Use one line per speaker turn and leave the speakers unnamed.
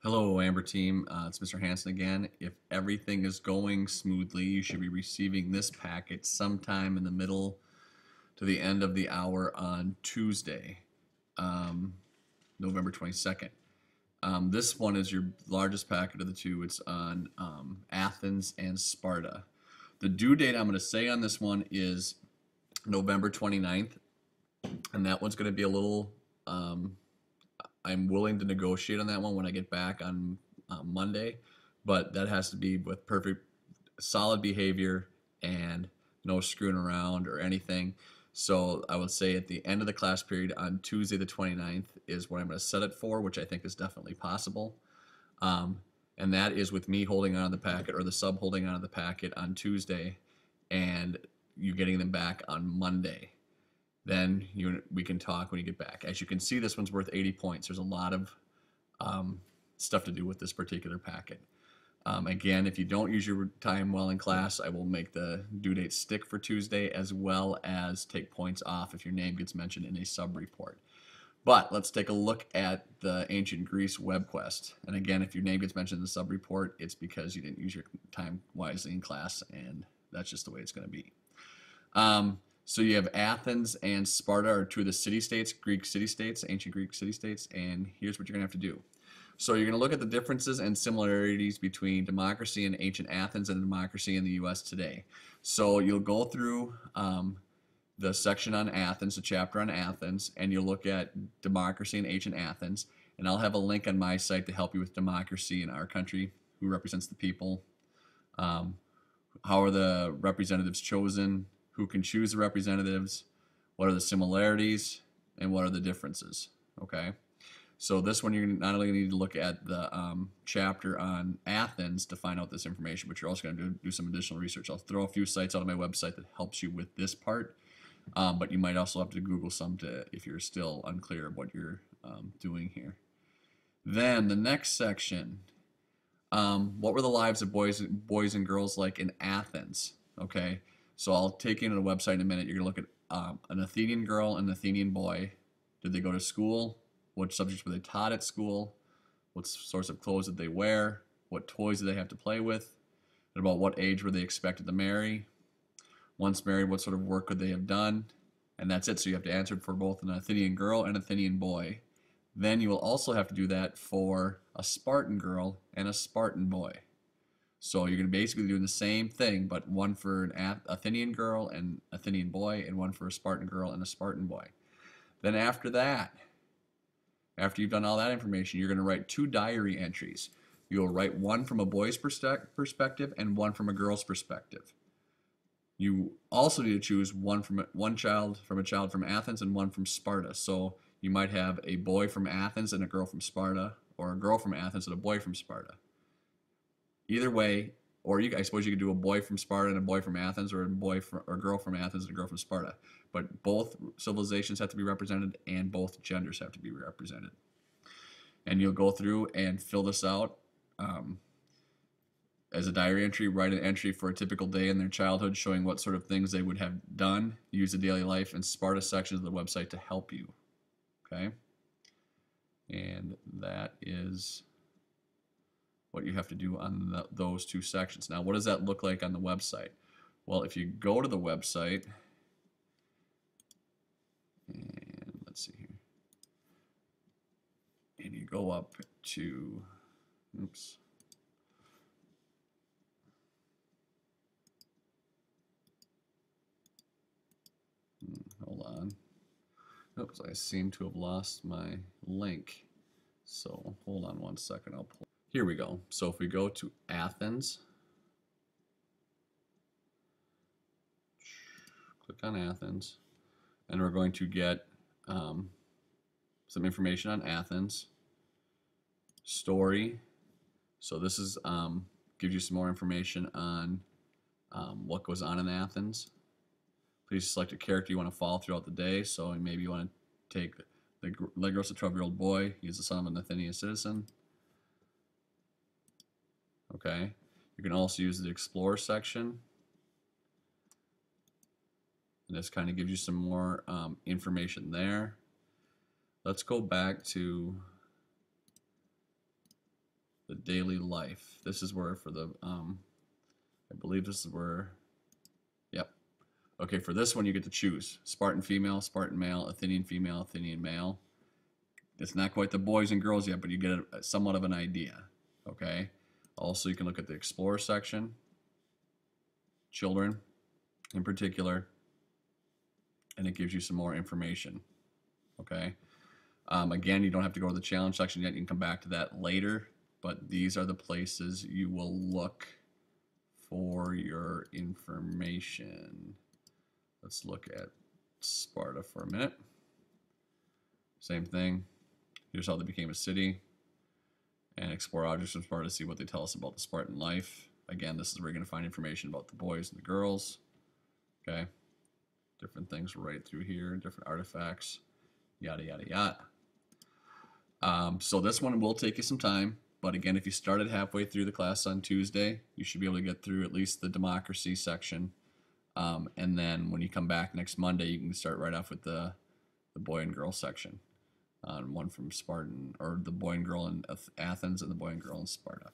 Hello, Amber team. It's Mr. Hanson again. If everything is going smoothly, you should be receiving this packet sometime in the middle to the end of the hour on Tuesday, um, November 22nd. This one is your largest packet of the two. It's on Athens and Sparta. The due date I'm going to say on this one is November 29th, and that one's going to be a little I'm willing to negotiate on that one when I get back on Monday, but that has to be with perfect, solid behavior and no screwing around or anything. So I would say at the end of the class period on Tuesday the 29th is what I'm going to set it for, which I think is definitely possible. And that is with me holding on to the packet or the sub holding on to the packet on Tuesday and you getting them back on Monday. Then we can talk when you get back. As you can see, this one's worth 80 points. There's a lot of stuff to do with this particular packet. Again, if you don't use your time well in class, I will make the due date stick for Tuesday, as well as take points off if your name gets mentioned in a sub-report. But let's take a look at the ancient Greece Webquest. And again, if your name gets mentioned in the sub-report, it's because you didn't use your time wisely in class, and that's just the way it's going to be. So you have Athens and Sparta are two of the city-states, Greek city-states, ancient Greek city-states, and here's what you're going to have to do. So you're going to look at the differences and similarities between democracy in ancient Athens and democracy in the U.S. today. So you'll go through the section on Athens, the chapter on Athens, and you'll look at democracy in ancient Athens, and I'll have a link on my site to help you with democracy in our country, who represents the people, how are the representatives chosen, who can choose the representatives, what are the similarities, and what are the differences, okay? So this one, you're not only going to need to look at the chapter on Athens to find out this information, but you're also going to do some additional research. I'll throw a few sites out on my website that helps you with this part, but you might also have to Google some if you're still unclear of what you're doing here. Then the next section, what were the lives of boys and girls like in Athens, okay? So I'll take you to the website in a minute. You're going to look at an Athenian girl and an Athenian boy. Did they go to school? What subjects were they taught at school? What sorts of clothes did they wear? What toys did they have to play with? And about what age were they expected to marry? Once married, what sort of work could they have done? And that's it. So you have to answer it for both an Athenian girl and an Athenian boy. Then you will also have to do that for a Spartan girl and a Spartan boy. So you're going to basically be doing the same thing, but one for an Athenian girl and Athenian boy, and one for a Spartan girl and a Spartan boy. Then after that, after you've done all that information, you're going to write 2 diary entries. You'll write one from a boy's perspective and one from a girl's perspective. You also need to choose one child from Athens and one from Sparta. So you might have a boy from Athens and a girl from Sparta, or a girl from Athens and a boy from Sparta. Either way, or I suppose you could do a boy from Sparta and a boy from Athens, or a girl from Athens and a girl from Sparta. But both civilizations have to be represented, and both genders have to be represented. And you'll go through and fill this out as a diary entry. Write an entry for a typical day in their childhood, showing what sort of things they would have done. Use the daily life and Sparta sections of the website to help you. Okay, and that is what you have to do on those 2 sections. Now, what does that look like on the website? Well, if you go to the website, and let's see here, and you go up to, oops, hold on, oops, I seem to have lost my link, so hold on one second, I'll pull. Here we go. So if we go to Athens, click on Athens, and we're going to get some information on Athens. Story. So this is gives you some more information on what goes on in Athens. Please select a character you want to follow throughout the day. So maybe you want to take the Legros, a 12-year-old boy. He's the son of an Athenian citizen. Okay, you can also use the Explore section, and this kind of gives you some more information there. Let's go back to daily life. This is where for the, I believe this is where, yep. Okay, for this one you get to choose Spartan female, Spartan male, Athenian female, Athenian male. It's not quite the boys and girls yet, but you get somewhat of an idea. Okay. Also, you can look at the Explorer section, children in particular, and it gives you some more information. Okay. Again, you don't have to go to the challenge section yet. You can come back to that later, but these are the places you will look for your information. Let's look at Sparta for a minute. Same thing. Here's how they became a city. And explore objects from Sparta to see what they tell us about the Spartan life. Again, this is where you're going to find information about the boys and the girls. Okay. Different things right through here, different artifacts, yada, yada, yada. So this one will take you some time. But again, if you started halfway through the class on Tuesday, you should be able to get through at least the democracy section. And then when you come back next Monday, you can start right off with the boy and girl section. One from Spartan, or the boy and girl in Athens and the boy and girl in Sparta.